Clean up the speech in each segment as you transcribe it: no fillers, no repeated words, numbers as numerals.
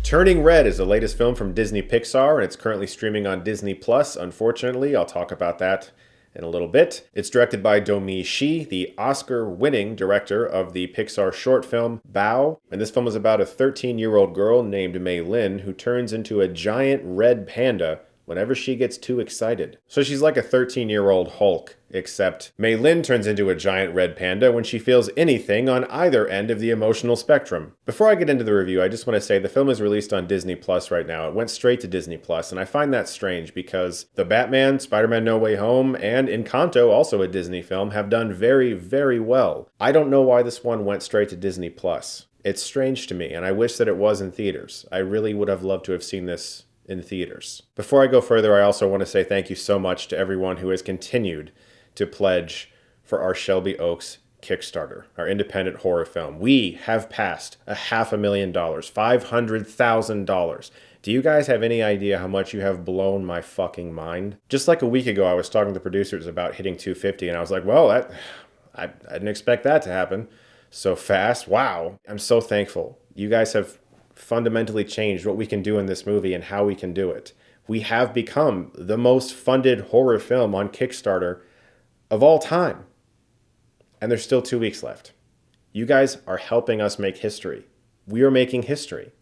Turning Red is the latest film from Disney Pixar, and it's currently streaming on Disney+. Unfortunately, I'll talk about that in a little bit. It's directed by Domee, the Oscar-winning director of the Pixar short film Bao, and this film is about a 13-year-old girl named Mei Lin who turns into a giant red panda whenever she gets too excited. So she's like a 13-year-old Hulk, except Mei Lin turns into a giant red panda when she feels anything on either end of the emotional spectrum. Before I get into the review, I just want to say the film is released on Disney Plus right now. It went straight to Disney Plus, and I find that strange because The Batman, Spider-Man No Way Home, and Encanto, also a Disney film, have done very, very well. I don't know why this one went straight to Disney Plus. It's strange to me, and I wish that it was in theaters. I really would have loved to have seen this in theaters. Before I go further, I also want to say thank you so much to everyone who has continued to pledge for our Shelby Oaks Kickstarter, our independent horror film. We have passed $500,000, $500,000. Do you guys have any idea how much you have blown my fucking mind? Just like a week ago, I was talking to the producers about hitting 250, and I was like, well, I didn't expect that to happen so fast. Wow. I'm so thankful. You guys have fundamentally changed what we can do in this movie and how we can do it. We have become the most funded horror film on Kickstarter of all time. And there's still 2 weeks left. You guys are helping us make history. We are making history.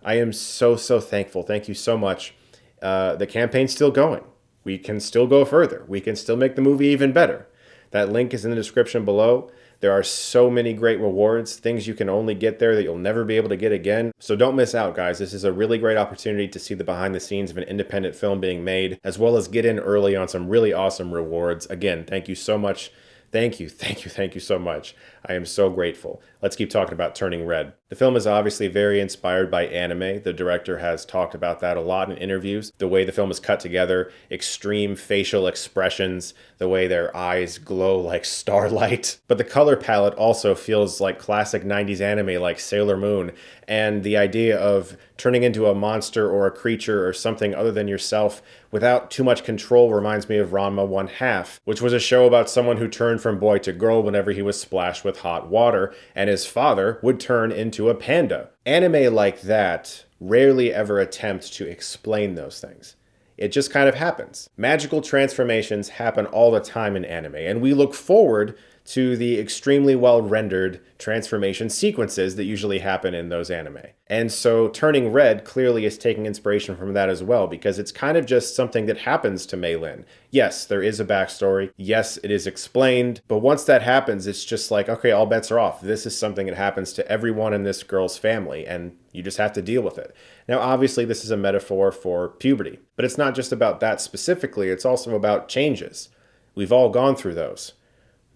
I am so thankful. Thank you so much. The campaign's still going. We can still go further. We can still make the movie even better. That link is in the description below. There are so many great rewards, things you can only get there that you'll never be able to get again. So don't miss out, guys. This is a really great opportunity to see the behind the scenes of an independent film being made, as well as get in early on some really awesome rewards. Again, thank you so much. Thank you so much. I am so grateful. Let's keep talking about Turning Red. The film is obviously very inspired by anime. The director has talked about that a lot in interviews. The way the film is cut together, extreme facial expressions, the way their eyes glow like starlight. But the color palette also feels like classic 90s anime like Sailor Moon. And the idea of turning into a monster or a creature or something other than yourself without too much control reminds me of Ranma 1/2, which was a show about someone who turned from boy to girl whenever he was splashed with hot water, and his father would turn into a panda. Anime like that rarely ever attempt to explain those things. It just kind of happens. Magical transformations happen all the time in anime, and we look forward to the extremely well-rendered transformation sequences that usually happen in those anime. And so Turning Red clearly is taking inspiration from that as well, because it's kind of just something that happens to Mei Lin. Yes, there is a backstory. Yes, it is explained. But once that happens, it's just like, okay, all bets are off. This is something that happens to everyone in this girl's family, and you just have to deal with it. Now, obviously, this is a metaphor for puberty, but it's not just about that specifically. It's also about changes. We've all gone through those.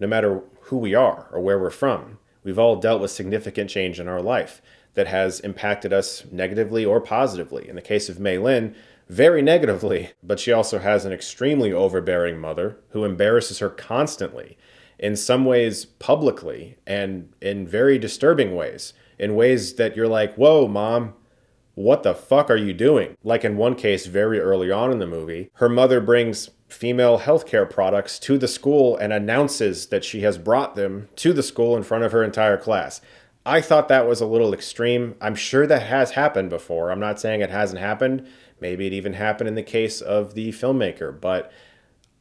No matter who we are or where we're from, we've all dealt with significant change in our life that has impacted us negatively or positively. In the case of Mei Lin, very negatively, but she also has an extremely overbearing mother who embarrasses her constantly, in some ways publicly and in very disturbing ways, in ways that you're like, whoa, Mom, what the fuck are you doing? Like in one case, very early on in the movie, her mother brings female healthcare products to the school and announces that she has brought them to the school in front of her entire class. I thought that was a little extreme. I'm sure that has happened before. I'm not saying it hasn't happened. Maybe it even happened in the case of the filmmaker, but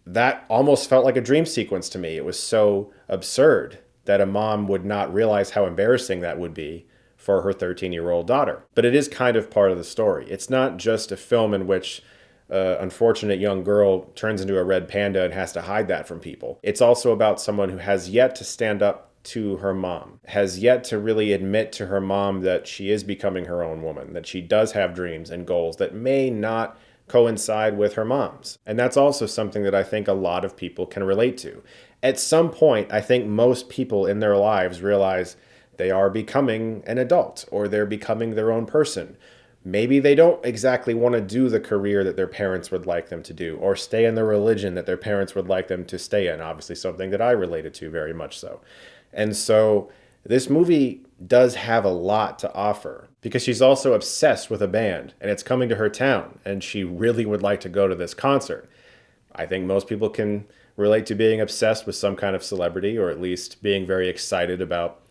that almost felt like a dream sequence to me. It was so absurd that a mom would not realize how embarrassing that would be for her 13-year-old daughter. But it is kind of part of the story. It's not just a film in which unfortunate young girl turns into a red panda and has to hide that from people. It's also about someone who has yet to stand up to her mom, has yet to really admit to her mom that she is becoming her own woman, that she does have dreams and goals that may not coincide with her mom's. And that's also something that I think a lot of people can relate to. At some point, I think most people in their lives realize they are becoming an adult or they're becoming their own person. Maybe they don't exactly want to do the career that their parents would like them to do, or stay in the religion that their parents would like them to stay in. Obviously, something that I related to very much so. And so this movie does have a lot to offer, because she's also obsessed with a band, and it's coming to her town, and she really would like to go to this concert. I think most people can relate to being obsessed with some kind of celebrity, or at least being very excited about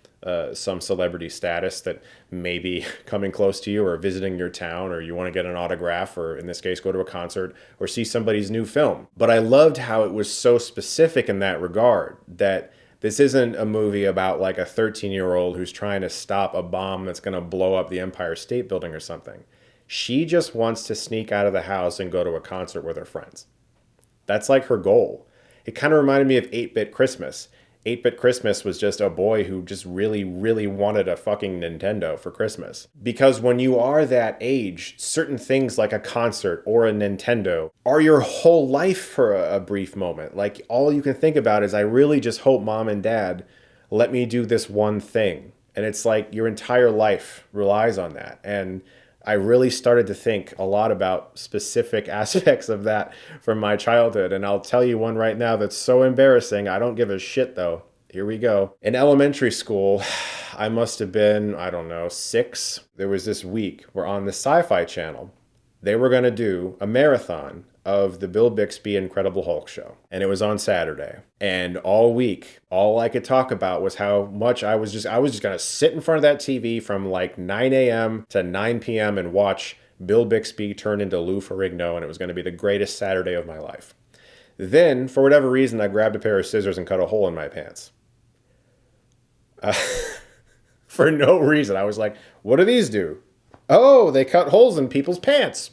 some celebrity status that may be coming close to you or visiting your town, or you want to get an autograph, or in this case, go to a concert or see somebody's new film. But I loved how it was so specific in that regard, that this isn't a movie about like a 13-year-old who's trying to stop a bomb that's going to blow up the Empire State Building or something. She just wants to sneak out of the house and go to a concert with her friends. That's like her goal. It kind of reminded me of 8-Bit Christmas. 8-Bit Christmas was just a boy who just really, really wanted a fucking Nintendo for Christmas. Because when you are that age, certain things like a concert or a Nintendo are your whole life for a brief moment. Like, all you can think about is, I really just hope mom and dad let me do this one thing. And it's like your entire life relies on that. And I really started to think a lot about specific aspects of that from my childhood. And I'll tell you one right now that's so embarrassing. I don't give a shit though. Here we go. In elementary school, I must have been, I don't know, 6. There was this week where on the Sci-Fi Channel, they were going to do a marathon of the Bill Bixby Incredible Hulk show. And it was on Saturday. And all week, all I could talk about was how much I was just going to sit in front of that TV from like 9 a.m. to 9 p.m. and watch Bill Bixby turn into Lou Ferrigno, and it was going to be the greatest Saturday of my life. Then, for whatever reason, I grabbed a pair of scissors and cut a hole in my pants. For no reason. I was like, what do these do? Oh, they cut holes in people's pants.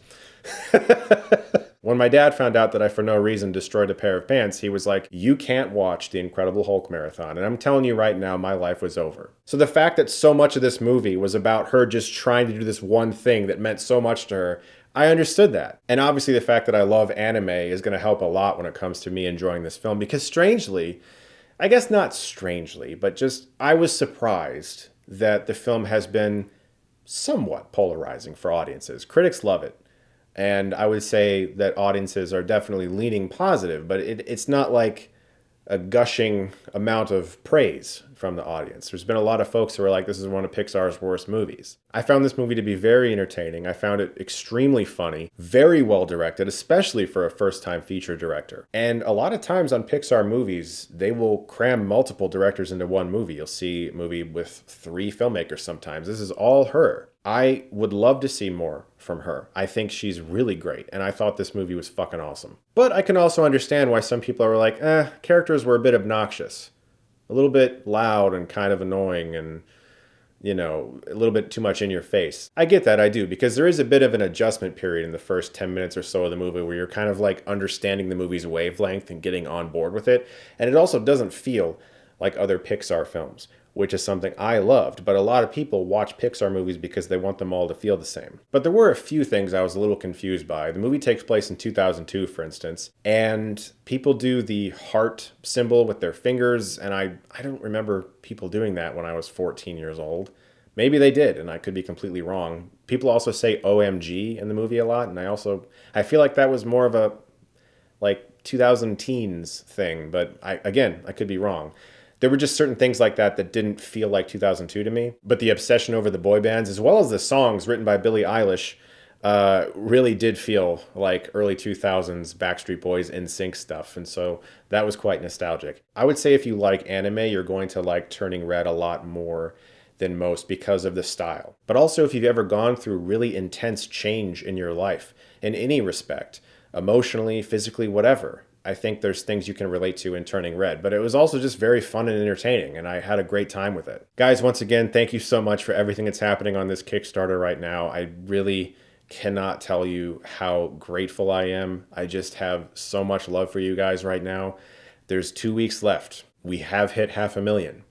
When my dad found out that I, for no reason, destroyed a pair of pants, he was like, you can't watch the Incredible Hulk marathon. And I'm telling you right now, my life was over. So the fact that so much of this movie was about her just trying to do this one thing that meant so much to her, I understood that. And obviously the fact that I love anime is going to help a lot when it comes to me enjoying this film. Because strangely, I guess not strangely, but just I was surprised that the film has been somewhat polarizing for audiences. Critics love it. And I would say that audiences are definitely leaning positive, but it's not like a gushing amount of praise from the audience. There's been a lot of folks who are like, this is one of Pixar's worst movies. I found this movie to be very entertaining. I found it extremely funny, very well directed, especially for a first-time feature director. And a lot of times on Pixar movies, they will cram multiple directors into one movie. You'll see a movie with 3 filmmakers sometimes. This is all her. I would love to see more from her. I think she's really great, and I thought this movie was fucking awesome. But I can also understand why some people are like, characters were a bit obnoxious. A little bit loud and kind of annoying and, you know, a little bit too much in your face. I get that, I do, because there is a bit of an adjustment period in the first 10 minutes or so of the movie where you're kind of like understanding the movie's wavelength and getting on board with it. And it also doesn't feel like other Pixar films, which is something I loved, but a lot of people watch Pixar movies because they want them all to feel the same. But there were a few things I was a little confused by. The movie takes place in 2002, for instance, and people do the heart symbol with their fingers, and I don't remember people doing that when I was 14 years old. Maybe they did, and I could be completely wrong. People also say OMG in the movie a lot, and I feel like that was more of a, like, 2000 teens thing, but I could be wrong. There were just certain things like that that didn't feel like 2002 to me. But the obsession over the boy bands, as well as the songs written by Billie Eilish, really did feel like early 2000s Backstreet Boys NSYNC stuff. And so that was quite nostalgic. I would say if you like anime, you're going to like Turning Red a lot more than most because of the style. But also if you've ever gone through really intense change in your life, in any respect, emotionally, physically, whatever, I think there's things you can relate to in Turning Red, but it was also just very fun and entertaining, and I had a great time with it. Guys, once again, thank you so much for everything that's happening on this Kickstarter right now. I really cannot tell you how grateful I am. I just have so much love for you guys right now. There's 2 weeks left. We have hit 500,000.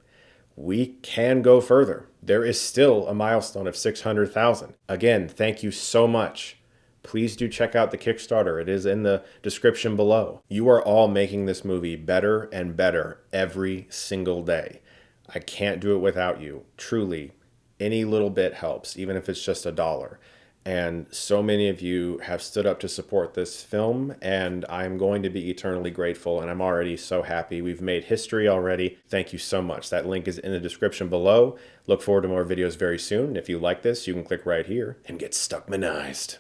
We can go further. There is still a milestone of 600,000. Again, thank you so much. Please do check out the Kickstarter. It is in the description below. You are all making this movie better and better every single day. I can't do it without you. Truly, any little bit helps, even if it's just $1. And so many of you have stood up to support this film, and I'm going to be eternally grateful, and I'm already so happy. We've made history already. Thank you so much. That link is in the description below. Look forward to more videos very soon. If you like this, you can click right here and get Stuckmanized.